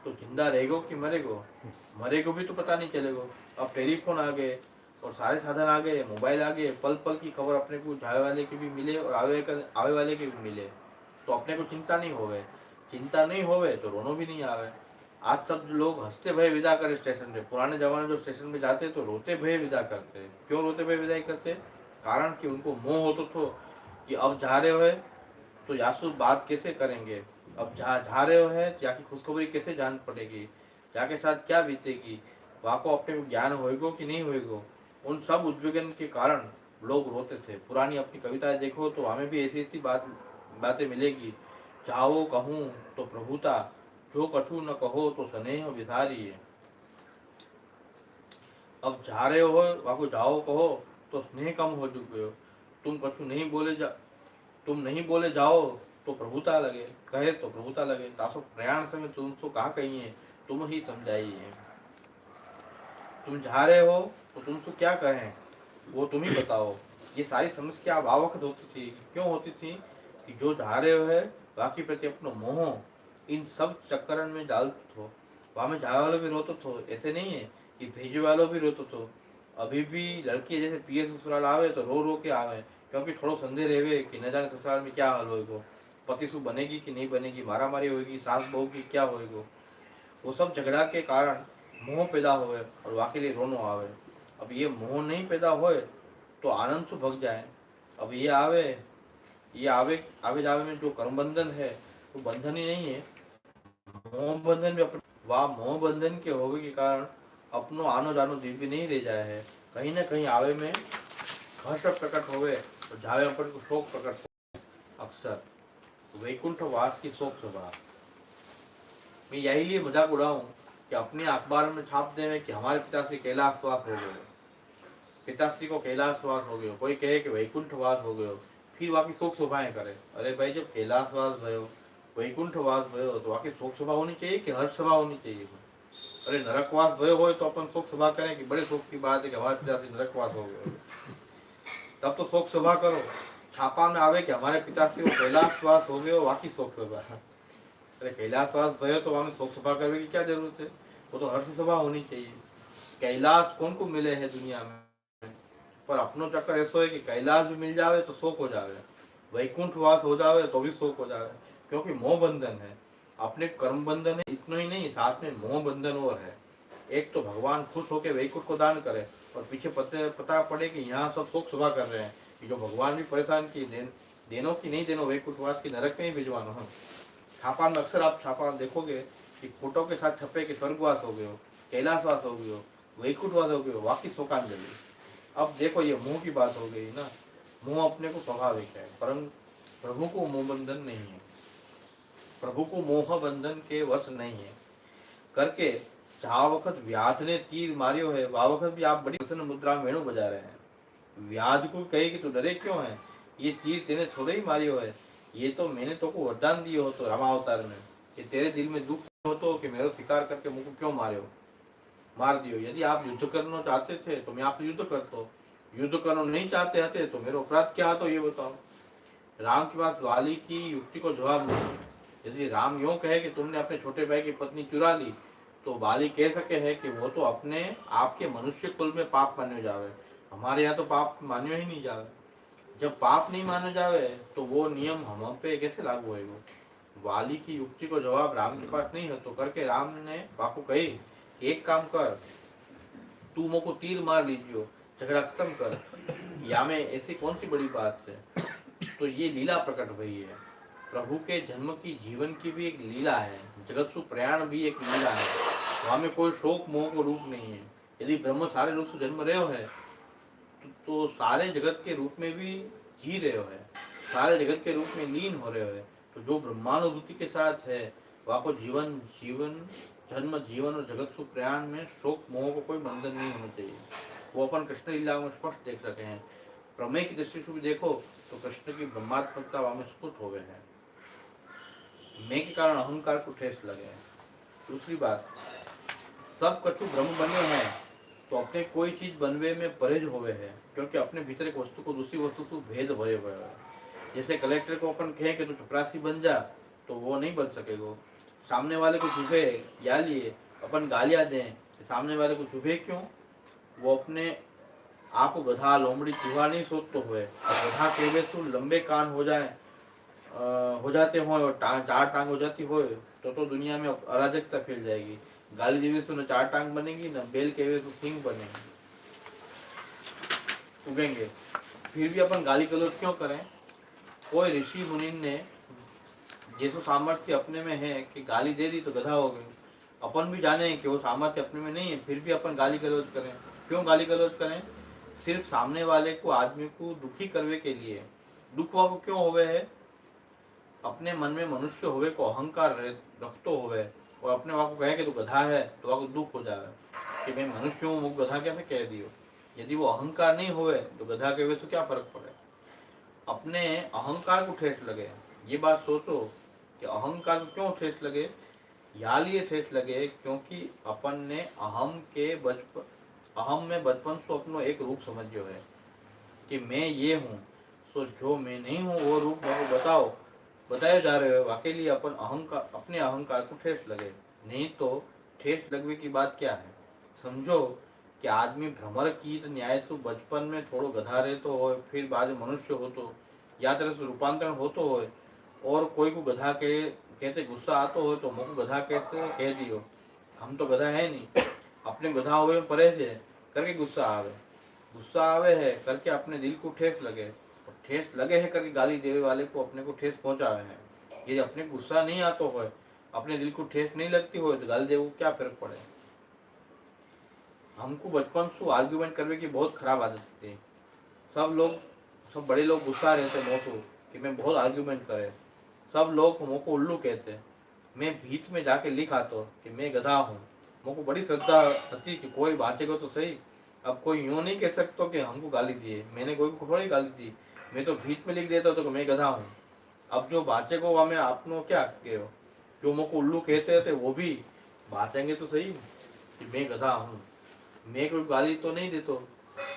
तो जिंदा रहेगो कि मरेगो भी तो पता नहीं चलेगो। अब टेलीफोन आ गए और सारे साधन आ गए, मोबाइल आ गए, पल पल की खबर अपने को जाए वाले की भी मिले और आवे वाले के भी मिले, तो अपने को चिंता नहीं होवे तो रोनो भी नहीं आवे। आज सब लोग हंसते भय विदा करे स्टेशन पे, पुराने जमाने जो स्टेशन पे जाते तो रोते भय विदा करते। क्यों रोते भय विदाई करते, कारण कि उनको मोह होता तो कि अब जा रहे हो तो यासु बात कैसे करेंगे, अब जा रहे हो है जाके खुशखबरी कैसे जान पड़ेगी, जाके साथ क्या बीतेगी, वहाँ को अपने ज्ञान होएगो कि नहीं होएगो। उन सब उद्वेगन के कारण लोग रोते थे। पुरानी अपनी कविताएं देखो तो हमें भी ऐसी बातें मिलेगी। जाओ कहूँ तो प्रभुता, जो कछु न कहो तो स्नेह विसारिये। अब जा रहे हो वाको जाओ कहो तो स्नेह कम हो चुके हो, तुम कछु नहीं बोले जाओ तो प्रभुता लगे, कहे तो प्रभुता लगे। तासो प्रयाण समय तुम तो कहा कहिए, तुम ही समझाइए। तुम जा रहे हो तो तुमसे क्या कहें वो तुम ही बताओ। ये सारी समस्या अब आवक्त होती थी, क्यों होती थी कि जो जा रहे हो है बाकी प्रति अपना मोह इन सब चक्करन में डालते हो। वहां में जाने वालों भी रोते थो, ऐसे नहीं है कि भेजे वालों भी रोते थो। अभी भी लड़की जैसे पिए ससुराल आवे तो रो के आवे, क्योंकि थोड़ो संदेह रहे कि न जाने ससुराल में क्या हाल होएगो, पति सु बनेगी कि नहीं बनेगी, मारा मारी होगी, सास बहू की क्या होएगो। वो सब झगड़ा के कारण मोह पैदा होए और वाकई रोनो आवे। अब ये मोह नहीं पैदा होए तो आनंद से भग जाए। अब ये आवे जावे में जो कर्म बंधन है वो बंधन ही नहीं है, मोह बंधन भी अपने वह मोह बंधन के होवे के कारण अपनो आनो जानो दिव्य नहीं रह जाए है। कहीं न कहीं आवे में हर्ष प्रकट होवे और जावे अपन को शोक प्रकट हो। अक्सर वैकुंठ वास की शोक सभा। मैं यही लिए मजाक उड़ाऊं कि अपने अखबार में छाप देवे कि हमारे पिताश्री कैलाशवास हो गए, पिताश्री को कैलाशवास हो गयो, कोई कहे कि वैकुंठवास हो गयो, फिर वाकी शोक सभाएं करे। अरे भाई जब कैलाशवास भयो, वैकुंठवास भयो तो वाकी शोक सभा होनी चाहिए कि हर्ष सभा होनी चाहिए? अरे नरकवास भयो हो तो अपन शोक सभा करें कि बड़े शोक की बात है कि हमारे पिताश्री नरकवास हो गए, तब तो शोक सभा करो। छापा में आवे कि हमारे पिताश्री को कैलाशवास हो गयो, वाकी शोक सभा। अरे कैलाशवास भयो तो वहां शोक सभा करने की क्या जरूरत है? वो तो हर्ष सभा होनी चाहिए। कैलाश कौन को मिले है दुनिया में, पर अपनो चक्कर ऐसो है कि कैलाश भी मिल जावे तो शोक हो जावे, वैकुंठवास हो जावे तो भी शोक हो जावे, क्योंकि मोह बंधन है। अपने कर्म बंधन है, इतना ही नहीं साथ में मोह बंधन और है। एक तो भगवान खुश होकर वैकुंठ को दान करे और पीछे पता पड़े कि यहाँ सब शोक सभा कर रहे हैं कि जो भगवान भी परेशान की देनो की नहीं देनो, वैकुंठवास की नरक में ही भिजवानो है। छापा में अक्सर आप छापा देखोगे कि फोटो के साथ छपे कि स्वर्गवास हो गयो, कैलाशवास हो गयो, वैकुंठवास हो गयो, वाकी शोकांजलि। अब देखो ये मुंह की बात हो गई ना, मुंह अपने को स्वाभाविक है, परंतु प्रभु को मोह बंधन नहीं है, प्रभु को मोह बंधन के वश नहीं है करके जहाँ वक्त व्याध ने तीर मारियो है वह वक्त भी आप बड़ी प्रसन्न मुद्रा में वेणु बजा रहे हैं। व्याध को कहे कि तू डरे क्यों है, ये तीर तेने थोड़े ही मारियो है, ये तो मैंने तो को वरदान दियो हो तो रामावतार में कि तेरे दिल में दुख हो तो कि मेरा शिकार करके मुझको क्यों मार दियो। यदि आप युद्ध करना चाहते थे तो मैं आपसे युद्ध करता, युद्ध करना नहीं चाहते थे तो मेरा अपराध क्या तो ये बताओ। राम के पास वाली की युक्ति को जवाब नहीं है। यदि राम यूं कहे कि तुमने अपने छोटे भाई की पत्नी चुरा ली तो वाली कह सके है कि वो तो अपने आपके मनुष्य कुल में पाप माने जावे, हमारे यहाँ तो पाप मान्यो ही नहीं जावे। जब पाप नहीं माने जावे तो वो नियम हम पे कैसे लागू होएगा? वाली की युक्ति को जवाब राम के पास नहीं है तो करके राम ने बापू कही, एक काम कर, तू मोको तीर मार लीजियो, झगड़ा खत्म कर, या में ऐसी कौन सी बड़ी बात है। तो ये लीला प्रकट हुई है, प्रभु के जन्म की जीवन की भी एक लीला है, जगत सु प्रयाण भी एक लीला है। वहां में कोई शोक मोह को रूप नहीं है। यदि ब्रह्म सारे रूप से जन्म रहे हो है तो सारे जगत के रूप में भी जी रहे हो है, सारे जगत के रूप में लीन हो रहे हो है। तो जो ब्रह्मानुभूति के साथ है वह को जीवन जीवन जन्म जीवन और जगत सु प्रयाण में शोक मोह को कोई बंधन नहीं होना चाहिए। वो अपन कृष्ण लीला में स्पष्ट देख सके हैं। प्रमेय की दृष्टि से भी देखो तो कृष्ण की ब्रह्मात्मकता वहां में स्फुट हो गए हैं। मैं के कारण अहंकार को ठेस लगे हैं। दूसरी बात, सब कछु ब्रह्म बने हैं तो अपने कोई चीज बनवे में परहेज होवे है, क्योंकि अपने भीतर एक वस्तु को दूसरी वस्तु से भेद भरे हुए है। जैसे कलेक्टर को अपन कहे कि तू चपरासी बन जा तो वो नहीं बन सकेगा। सामने वाले को चुभे या लिए अपन गालियां दें, सामने वाले को चुभे क्यों? वो अपने आप गधा लोमड़ी चूहा नहीं सोचते हुए, गधा कहवे तो लंबे कान हो जाते हो और चार टांग हो जाती हो तो दुनिया में अराजकता फैल जाएगी। गाली देवे तो न चार टांग बनेगी, न बेल कहवे तो सिंह बनेगी, उगेंगे। फिर भी अपन गाली गलौज क्यों करें? कोई ऋषि मुनि ने जैसे सामर्थ्य अपने में है कि गाली दे दी तो गधा हो गई, अपन भी जाने कि वो सामर्थ्य अपने में नहीं है, फिर भी अपन गाली गलौज करें। क्यों गाली गलौज करें? सिर्फ सामने वाले को आदमी को दुखी करने के लिए। दुख वो क्यों होवे है? अपने मन में मनुष्य होवे को अहंकार रखतो होवे और अपने वहाँ को कहे कि तू गधा है तो वहाँ को दुख हो जाए कि मैं मनुष्य हूँ, मुझे गधा कैसे कह दियो। यदि वो अहंकार नहीं होवे तो गधा कहे तो क्या फर्क पड़े। अपने अहंकार को ठेस लगे, ये बात सोचो कि अहंकार को क्यों ठेस लगे। या लिए ठेस लगे क्योंकि अपन ने अहम में बचपन से अपनो एक रूप समझो है कि मैं ये हूँ, सो जो मैं नहीं हूँ वो रूप मेरे को बताए जा रहे हो। अकेले अपन अहंकार अपने अहंकार को ठेस लगे, नहीं तो ठेस लगने की बात क्या है। समझो कि आदमी भ्रमर की तो न्याय से बचपन में थोड़ो गधा रहे तो हो, फिर बाद में मनुष्य हो तो या तरह से रूपांतरण हो तो हो, और कोई को गधा के कहते गुस्सा आतो हो तो मुझको गधा कैसे कह दियो। हम तो गधा है नहीं, अपने गधा हुए परे थे करके गुस्सा आवे है करके अपने दिल को ठेस लगे, ठेस लगे है करके गाली देवे वाले को अपने को ठेस पहुंचावे है। यदि अपने गुस्सा नहीं आतो हो अपने दिल को ठेस नहीं लगती हो तो गाली देवो क्या फर्क पड़े। हमको बचपन से आर्ग्यूमेंट करने की बहुत खराब आदत थी। सब बड़े लोग गुस्सा रहते मोको कि मैं बहुत आर्ग्यूमेंट करे। सब लोग मोको उल्लू कहते। मैं भीत में जाके लिख आता कि मैं गधा हूँ। मोको बड़ी श्रद्धा थी कि कोई बाँचेगा तो सही। अब कोई यूँ नहीं कह सकता कि हमको गाली दिए, मैंने कोई को थोड़ी गाली दी। मैं तो भीत में लिख देता तो कि मैं गधा हूँ। अब जो बाँचेगा वो मैं आपनो क्या कहो, जो मोको उल्लू कहते थे वो भी बाँचेंगे तो सही कि मैं गधा हूँ। मैं कोई गाली तो नहीं देतो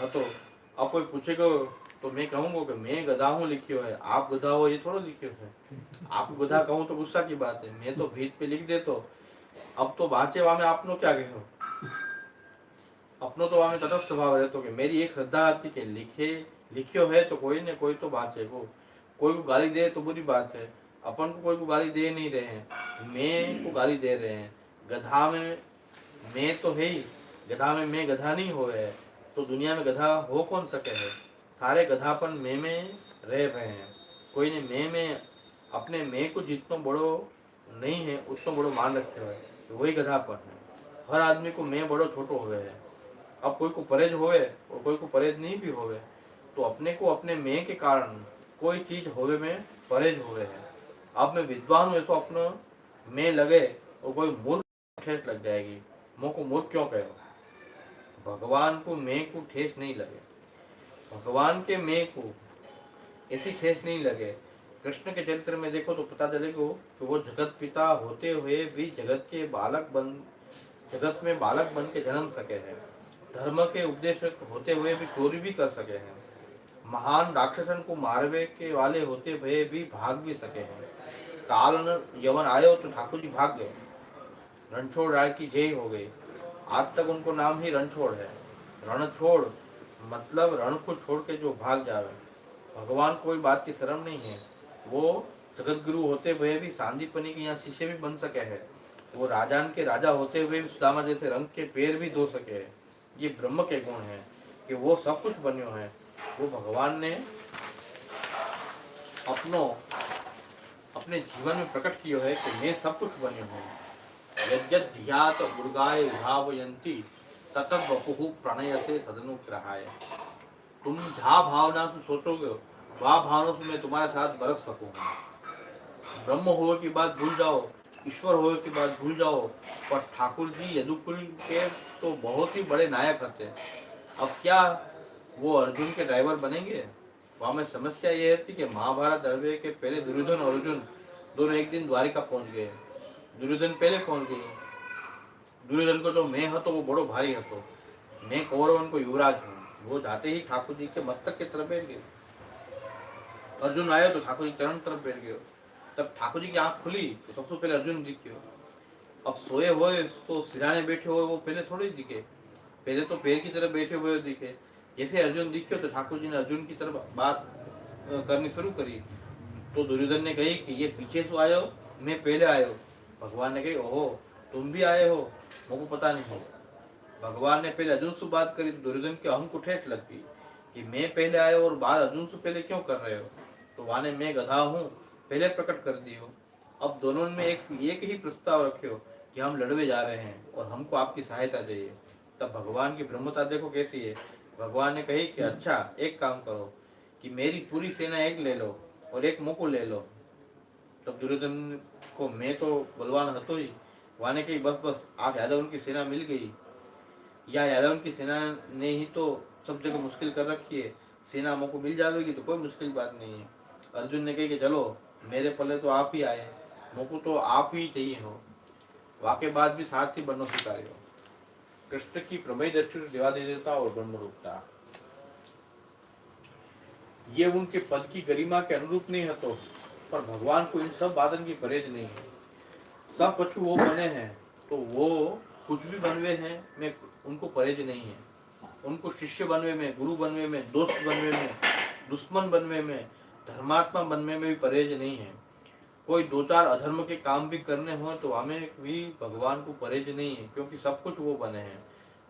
तो अब कोई पूछेगा तो मैं कहूँगा कि मैं गधा हूँ लिखियो है, आप गधा हो ये थोड़ा लिखियो है। आपको गधा कहूँ तो गुस्सा की बात है, मैं तो भीत पे लिख देतो। अब तो बाँचे वा में आपनो क्या कहो, अपनो तो वा में तटस्थ भाव रहतो कि मेरी एक श्रद्धा थी कि लिखियो है तो कोई ने कोई तो बाँचेगो। कोई को गाली दे तो बुरी बात है, अपन को कोई को गाली दे नहीं रहे हैं, मैं को गाली दे रहे हैं। गधा में मैं तो है ही, गधा में मैं गधा नहीं हो है तो दुनिया में गधा हो कौन सके है। सारे गधापन में रह रहे हैं। कोई ने मैं अपने मैं को जितना बड़ो नहीं है उतना बड़ो मान रखे हुए तो वही गधापन है। हर आदमी को मैं बड़ो छोटो हुए है। अब कोई को परहेज होवे और कोई को परहेज नहीं भी होवे तो अपने को अपने मैं के कारण कोई चीज होवे में परहेज होवे है। अब मैं विद्वान हूँ ऐसा अपना मैं लगे और कोई मूर्ख ठेस लग जाएगी। मोह को मूर्ख क्यों कहो, भगवान को मैं को ठेस नहीं लगे, भगवान के मैं को ऐसी ठेस नहीं लगे। कृष्ण के चरित्र में देखो तो पता चलेगा कि वो जगत पिता होते हुए भी जगत में बालक बन के जन्म सके हैं। धर्म के उपदेश होते हुए भी चोरी भी कर सके हैं। महान राक्षसन को मारवे के वाले होते हुए भी भाग भी सके हैं। काल यवन आयो तो ठाकुर जी भाग गए, रणछोड़ राय की जय हो गई। आज तक उनको नाम ही रणछोड़ है। रणछोड़ मतलब रण को छोड़ के जो भाग जावे। भगवान कोई बात की शर्म नहीं है। वो जगत गुरु होते हुए भी सांदीपनी के यहाँ शिष्य भी बन सके हैं। वो राजान के राजा होते हुए भी सुदामा जैसे रंग के पैर भी धो सके हैं। ये ब्रह्म के गुण है कि वो सब कुछ बन्यो है। वो भगवान ने अपने जीवन में प्रकट किया है कि मैं सब कुछ बन्यो हूँ। यद्यत धियात दुर्गाय भावयन्ति ततः वपुः प्रणयते सदनुग्रहाय। तुम जहाँ भावना से सोचोगे वह भावना से मैं तुम्हारे साथ बरस सकूंगा। ब्रह्म होने की बात भूल जाओ, ईश्वर होने की बात भूल जाओ। पर ठाकुर जी यदुकुल के तो बहुत ही बड़े नायक होते हैं। अब क्या वो अर्जुन के ड्राइवर बनेंगे। वहां में समस्या ये थी कि महाभारत दरबार के पहले दुर्योधन और अर्जुन दोनों एक दिन द्वारिका पहुंच गए। दुर्योधन पहले पहुंच गए। दुर्योधन को जो मैं हतो वो बड़ो भारी हतो। मैं कौरवन को युवराज हूँ। वो जाते ही ठाकुर जी के मस्तक की तरफ बैठ गए। अर्जुन आयो तो ठाकुर जी चरण तरफ बैठ गयो। तब ठाकुर जी की आंख खुली तो सबसे पहले अर्जुन दिखियो। अब सोए हुए तो सिराने बैठे हुए वो पहले थोड़े दिखे, पहले तो पैर की तरफ बैठे हुए दिखे। जैसे अर्जुन दिखियो तो ठाकुर जी ने अर्जुन की तरफ बात करनी शुरू करी। तो दुर्योधन ने कही कि ये पीछे से आयो, मैं पहले आयो। भगवान ने कही ओहो तुम भी आए हो, मुझको पता नहीं। भगवान ने पहले अर्जुन से बात करी तो दुर्योधन के अहम को ठेस लग गई कि मैं पहले आयो और बात अर्जुन से पहले क्यों कर रहे हो। तो वाने मैं गधा हूँ पहले प्रकट कर दियो। अब दोनों में एक ही प्रस्ताव रखे हो कि हम लड़वे जा रहे हैं और हमको आपकी सहायता चाहिए। तब भगवान की ब्रह्मता देखो कैसी है। भगवान ने कही कि अच्छा एक काम करो कि मेरी पूरी सेना एक ले लो और एक मुकुल ले लो। तब दुर्योधन को मैं तो बलवान हतो ही, वाने कही बस बस आप यादव की सेना मिल गई, या यादव की सेना ने ही तो सब जगह मुश्किल कर रखी है। सेना हमको मिल जाएगी तो कोई मुश्किल बात नहीं है। अर्जुन ने कही कि चलो मेरे पल्ले तो आप ही आए, मुझको तो आप ही चाहिए हो। वाके बाद भी सारथी बनना स्वीकार हो। कृष्ण की प्रमेय दृष्टि देवादिदेवता और ब्रह्म रूपता ये उनके पद की गरिमा के अनुरूप नहीं है तो, पर भगवान को इन सब बातन की परहेज नहीं है। सब कछु वो बने हैं तो वो कुछ भी बनवे हैं में उनको परहेज नहीं है। उनको शिष्य बनवे में, गुरु बनवे में, दोस्त बनवे में, दुश्मन बनवे में, धर्मात्मा बनवे में भी परहेज नहीं है। कोई दो चार अधर्म के काम भी करने हो तो हमें भी भगवान को परहेज नहीं है, क्योंकि सब कुछ वो बने हैं।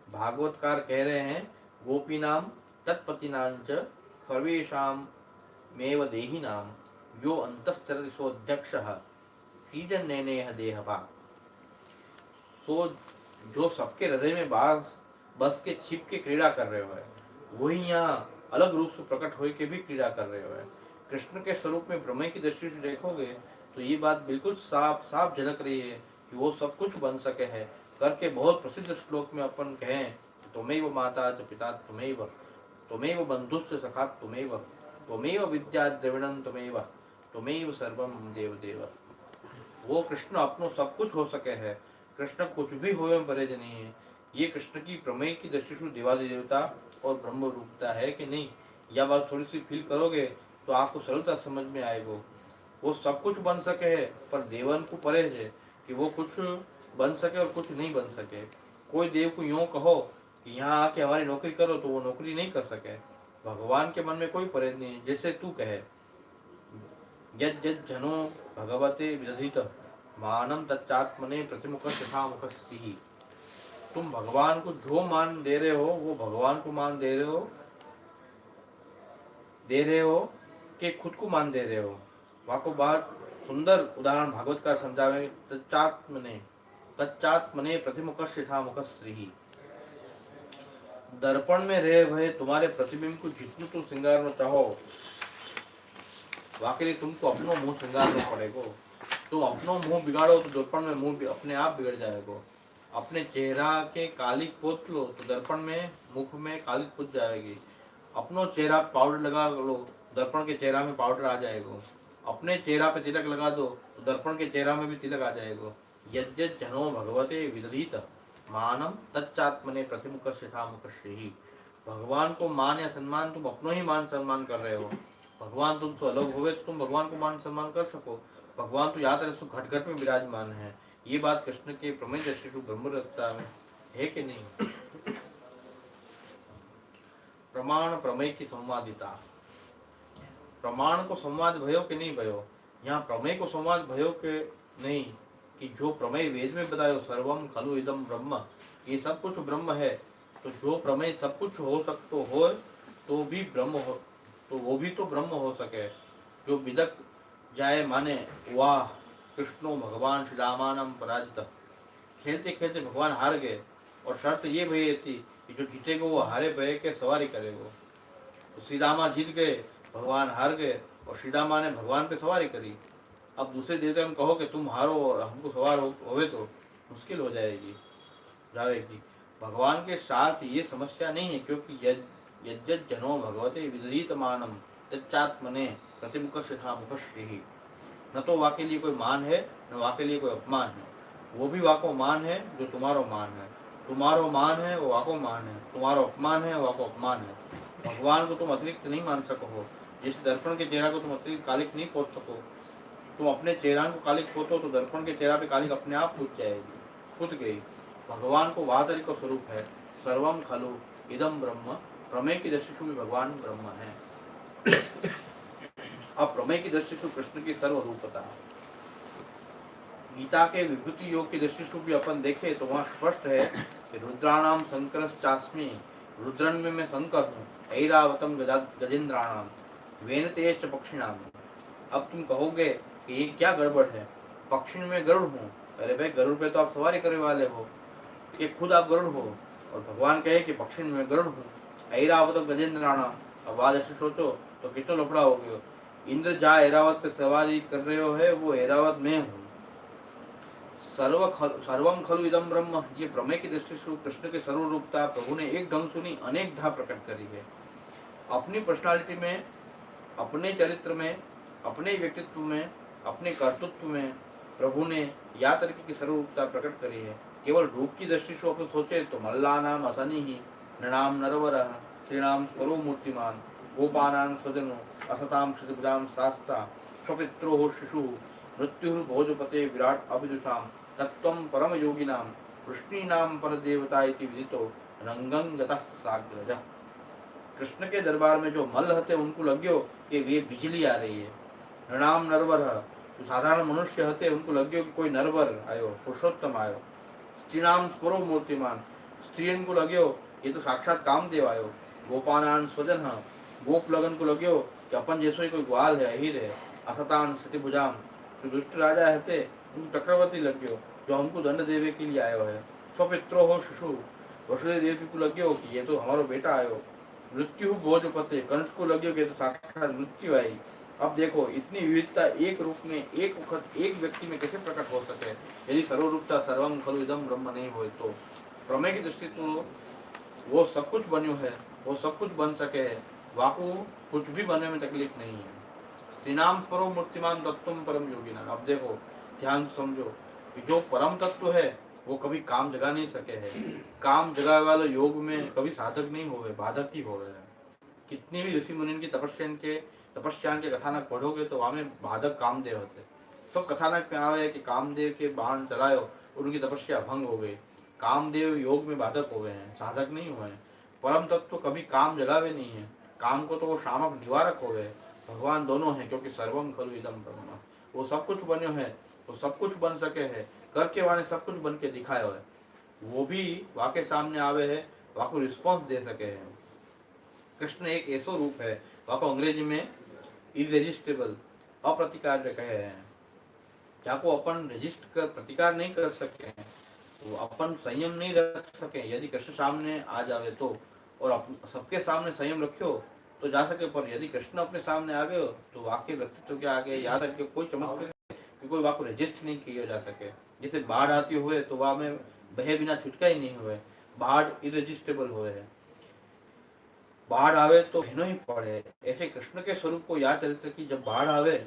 भागवतकार कह रहे हैं गोपी नाम तत्पतिनांच सर्वेशाम मेव देही नाम यो अंतश्चरति सोऽध्यक्षः क्रीडन नैनेह देहभा। तो जो सबके हृदय में बस के छिप के क्रीड़ा कर रहे हो, वही यहाँ अलग रूप से प्रकट होकर के भी क्रीड़ा कर रहे हो। कृष्ण के स्वरूप में प्रमेय की दृष्टि से देखोगे तो ये बात बिल्कुल साफ साफ झलक रही है कि वो सब कुछ बन सके है। करके बहुत प्रसिद्ध श्लोक में अपन कहें, त्वमेव माता च पिता त्वमेव, त्वमेव बंधुश्च सखा त्वमेव, त्वमेव विद्या द्रविणम त्वमेव, त्वमेव सर्वम देव देव। वो कृष्ण अपनो सब कुछ हो सके है, कृष्ण कुछ भी होवे परहेज नहीं है। ये कृष्ण की प्रमेय की दृष्टि से देवादि देवता और ब्रह्म रूपता है कि नहीं, यह बात थोड़ी सी फील करोगे तो आपको सरलता समझ में आएगा। वो सब कुछ बन सके है, पर देवन को परहेज है कि वो कुछ बन सके और कुछ नहीं बन सके। कोई देव को यूं कहो कि यहाँ आके हमारी नौकरी करो तो वो नौकरी नहीं कर सके। भगवान के मन में कोई परहेज नहीं है। जैसे तू कहे, यद यद जनो भगवते विदधित मानम तच्चात्मने प्रतिमुख तथा मुखस्ति। तुम भगवान को जो मान दे रहे हो वो भगवान को मान दे रहे हो कि खुद को मान दे रहे हो। वहाँ को बात सुंदर उदाहरण भागवत का समझावे, तच्चात्मने प्रतिमुख तथा मुखस्ति। दर्पण में रहे भय तुम्हारे प्रतिबिंब को जितने तुम श्रृंगारना चाहो, वाकई लिए तुमको अपनो मुंह श्रृंगारना पड़ेगा। तुम अपनो मुंह बिगाड़ो तो दर्पण में मुंह अपने आप बिगड़ जाएगा। अपने चेहरा के कालिक पोत लो तो दर्पण में मुख में कालिक पोत जाएगी। अपनो चेहरा पाउडर लगा लो, दर्पण के चेहरा में पाउडर आ जाएगा। अपने चेहरा पे तिलक लगा दो तो दर्पण के चेहरा में भी तिलक आ जाएगा। यद्यत जनो भगवते विदधीत मानम तच्चात्मने प्रतिमुख शिथा मुखश्री। भगवान को मान या सम्मान तुम अपनो ही मान सम्मान कर रहे हो। भगवान तुमसे अलग हुए तो तुम भगवान को मान सम्मान कर सको। भगवान तो याद रहे घट घट में विराजमान है। ये बात कृष्ण के प्रमेय दृष्टि से ब्रह्म रखता है कि नहीं। प्रमाण प्रमेय की संवादिता। प्रमाण को संवाद भयो कि नहीं भयो, यहाँ प्रमेय को संवाद भयो के नहीं कि जो प्रमेय वेद में बतायो सर्वम खलु इदम ब्रह्म, ये सब कुछ ब्रह्म है। तो जो प्रमेय सब कुछ हो सकतो हो तो भी ब्रह्म हो, तो वो भी तो ब्रह्म हो सके। जो विदक जाए माने वाह कृष्णो भगवान श्री रामानम पराजित। खेलते खेलते भगवान हार गए और शर्त ये भई थी कि जो जीतेगा वो हारे भय के सवारी करेगा। तो श्री रामा जीत गए, भगवान हार गए और श्री रामा ने भगवान पे सवारी करी। अब दूसरे देवता में कहो कि तुम हारो और हमको सवार होवे तो मुश्किल हो जाएगी। भगवान के साथ ये समस्या नहीं है, क्योंकि यद्यत जनो भगवते विदधीत मानम तच्चात्मने प्रतिमुख शिथा मुखश्री। न तो वाके लिए कोई मान है न वाके लिए कोई अपमान है। वो भी वाको मान है जो तुम्हारो मान है, तुम्हारो मान है वो वाको मान है, तुम्हारो अपमान है वाको अपमान है। भगवान को तुम अतिरिक्त नहीं मान सको। जैसे दर्पण के चेहरा को तुम अतिरिक्त कालिक नहीं पोत सको। तुम अपने चेहरा को कालिक पोतो तो दर्पण के चेहरा पे कालिक अपने आप पूछ जाएगी, पूछ गई। भगवान को वातरी का स्वरूप है सर्वम खलु इदम ब्रह्म। प्रमेय की दृष्टि से भी भगवान ब्रह्म है। अब प्रमेय की दृष्टि से कृष्ण की सर्वरूपता। गीता के विभूति योग की दृष्टि से भी अपन देखें तो वहाँ स्पष्ट है कि रुद्राणाम शंकर चास्मी, रुद्रन में मैं शंकर हूँ, ऐरावतम गजेंद्राणाम वेनतेश्च पक्षिणाम। अब तुम कहोगे कि ये क्या गड़बड़ है, पक्षी में गरुड़ हूँ। अरे भाई गरुड़ पे तो आप सवारी करने वाले हो, कि खुद आप गरुड़ हो और भगवान कहे कि पक्षी में गरुड़ हूँ। ऐरावतम गजेंद्राणाम। अब आज ऐसे सोचो तो कितना लफड़ा हो गया। इंद्र जहाँ ऐरावत पे सवारी कर रहे हो है वो ऐरावत में हूँ। सर्वम खलु इदम ब्रह्म, ये प्रमेय की दृष्टि से कृष्ण के सर्वरूपता प्रभु ने एक ढंग सुनी अनेक धा प्रकट करी है। अपनी पर्सनालिटी में, अपने चरित्र में, अपने व्यक्तित्व में, अपने कर्तृत्व में प्रभु ने या तरीके की सर्वरूपता प्रकट करी है। केवल रूप की दृष्टि से अपन सोचे तो मल्लानाम असनी ही नृणाम नरवर श्रीणाम स्वरो मूर्तिमान गोपानां स्वजनो असताम क्षितिभुजाम शास्ता स्वपित्रो शिशु मृत्युर्भोजपते विराट अभिदुषाम तत्त्वं परम योगिनां वृष्णीनां परदेवता इति विदितो रंगं गतः साग्रजः। कृष्ण के दरबार में जो मल्ल थे उनको लग्यो कि वे बिजली आ रही है। नृणाम नरवर, जो साधारण मनुष्य थे उनको लग्यो कि कोई नरवर आयो, पुरुषोत्तम आयो। स्त्रीणाम स्वरो मूर्तिमान, स्त्रियन को लग्यो ये तो साक्षात कामदेव आयो। गोपानान स्वजन, गोप लगन को लग्यो कि अपन जैसो ही कोई ग्वाल है, अहिर है। असतान क्षितिभुजाम, जो दुष्ट राजा हते उनको चक्रवर्ती लग्यो जो हमको दंड देवे के लिए आयो है। स्वपित्रो हो शिशु वसुदेव देव को लग्यो कि ये तो हमारो बेटा आयो। मृत्यु बोझ पते कंस को लग्यो कि तो साक्षात मृत्यु आई। अब देखो इतनी विविधता एक रूप में एक वक्त एक व्यक्ति में कैसे प्रकट हो सके। यदि सर्वरूपता सर्वम खलु इदम ब्रह्म नहीं हो तो प्रमेय की दृष्टि तो वो सब कुछ बन्यो है, वो सब कुछ बन सके है, वाकु कुछ भी बनने में तकलीफ नहीं है। श्रीनाम परो मूर्तिमान तत्व परम योगिना। अब देखो ध्यान से समझो कि जो परम तत्व है वो कभी काम जगा नहीं सके है। काम जगावे वाले योग में कभी साधक नहीं होवे, बाधक ही होवे। कितनी भी ऋषि मुनि की तपस्या के कथानक पढ़ोगे तो वहां में बाधक कामदेव होते। सब कथानक में आवे कि कामदेव के बाण चलायो और उनकी तपस्या भंग हो गई। कामदेव योग में बाधक हो गए हैं, साधक नहीं हुए हैं। परम तत्व कभी काम जगावे नहीं है, काम को तो वो शामक निवारक हो गए। भगवान दोनों हैं क्योंकि सर्वम खलु इदम ब्रह्म। वो सब कुछ बन्यो है, वो सब कुछ बन सके है, करके वाने सब कुछ बन के दिखायो है। वो भी वाके सामने आवे है, वाको रिस्पॉन्स दे सके है। कृष्ण एक ऐसो रूप है, वाको अंग्रेजी में इरेजिस्टेबल अप्रतिकार कहे हैं। जाको अपन रजिस्ट कर प्रतिकार नहीं कर सके, वो अपन संयम नहीं रख सके। यदि कृष्ण सामने आ जावे तो, और सबके सामने संयम रखियो तो जा सके, पर यदि कृष्ण अपने सामने आ गए तो वाक्य व्यक्तित्व के आगे याद रखे कोई चमत्कार कि कोई वाको रजिस्ट नहीं किया जा सके। जैसे बाढ़ आती हुए तो वहां में बहे बिना छुटका ही नहीं हुए, बाढ़ इरेजिस्टेबल हुए है। बाढ़ आवे तो बहनो ही पड़े। ऐसे कृष्ण के स्वरूप को याद चलते कि जब बाढ़ आवे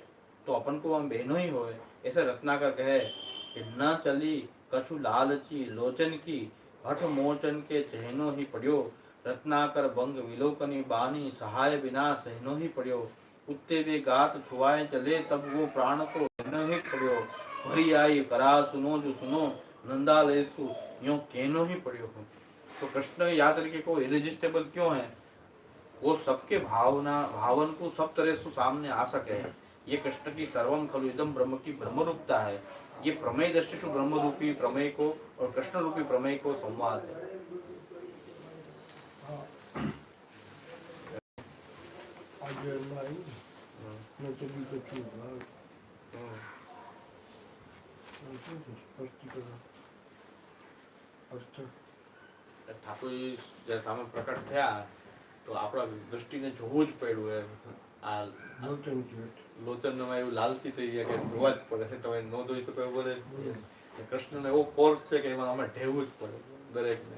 तो अपन को हम बहनो ही होए। ऐसे रत्नाकर कहे कि न चली कछु लालची लोचन की हठ मोचन के चहनो ही पड़ियो। रत्नाकर बंग विलोकनी बानी सहाय बिना सहनो ही पड़ियो। कुत्ते वे गात छुआए चले तब वो प्राण को सहनो ही पड़ियो। भरी आई करा सुनो जो सुनो नंदा लेसु यो कहनो ही पड़ियो। तो कृष्ण याद रखे को इरेजिस्टेबल क्यों है, वो सबके भावन को सब तरह से सामने आ सके है। ये कृष्ण की सर्वम खलु इदम ब्रह्म की ब्रह्म रूपता है। ये प्रमेय दृष्टि ब्रह्म रूपी प्रमेय को और कृष्ण रूपी प्रमेय को संवाद है। ઠાકોર જ્યારે સામે પ્રકટ થયા તો આપણા દ્રષ્ટિને જોવું જ પડ્યું એમ। આ લોચનમાં એવું લાલચી થઈ ગયા કે જોવા જ પડે, તમે ન જોઈ શકો એવું બોલે। કૃષ્ણનો એવો કોર્સ છે કે એમાં અમે ઢેવું જ પડે દરેકને।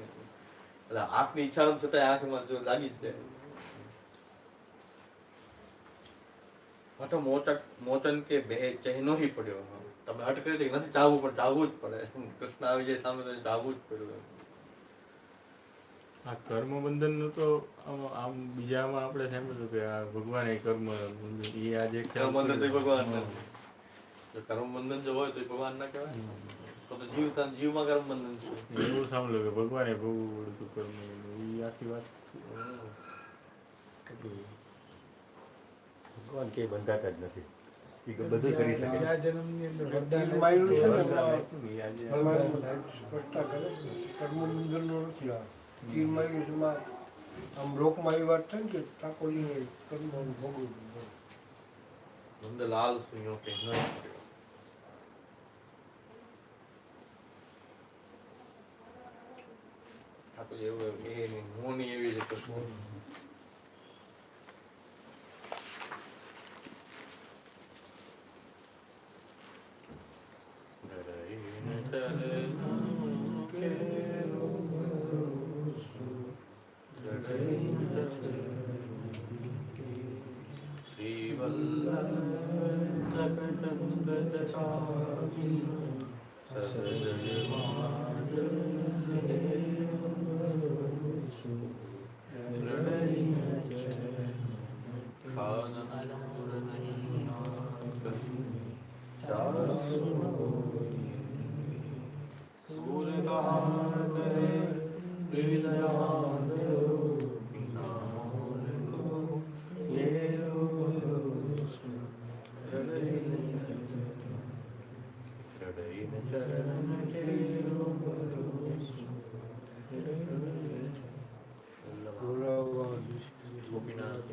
એટલે આંખની ઈચ્છા નથી છતાં આંખમાં જો લાગી જ જાય। હઠ મોચન કે બેહે ચહેનો ही પડ્યો। તમે હઠ કરી નથી ચાહવું પણ ચાહવું જ પડે। કૃષ્ણ આવી જાય સામે તો ચાહવું જ પડ્યું। આ કર્મ બંધન નું તો આમ બીજામાં આપણે સાંભળ્યું કે આ ભગવાન એ કર્મ બંધન એ આજે કર્મ બંધન તો ભગવાન ના, કર્મ બંધન જો હોય તો ભગવાન ના કહેવાય। તો જીવમાં કર્મ બંધન છે એવું સાંભળ્યું કે ભગવાને ભોગવવું પડતું કર્મ એ આખી વાત। ભગવાન કે બંધાતા જ નથી, એ બધું કરી શકે। આ જન્મની અંદર વરદાન માયલું છે ને આપ્યું ને આજે ભગવાન સ્પષ્ટતા કરે છે કર્મબંધનનો નથી આ તીર માર્યું છે માં આમ લોકમાં એવી વાત થાય ને કે ઠાકોરજીને કર્મ ભોગવવું નંદલાલ સુયો કહેનો ही પડ્યો। ઠાકોર એવું એ મોની એવી જ કૃષ્ણ। गोपीनाथ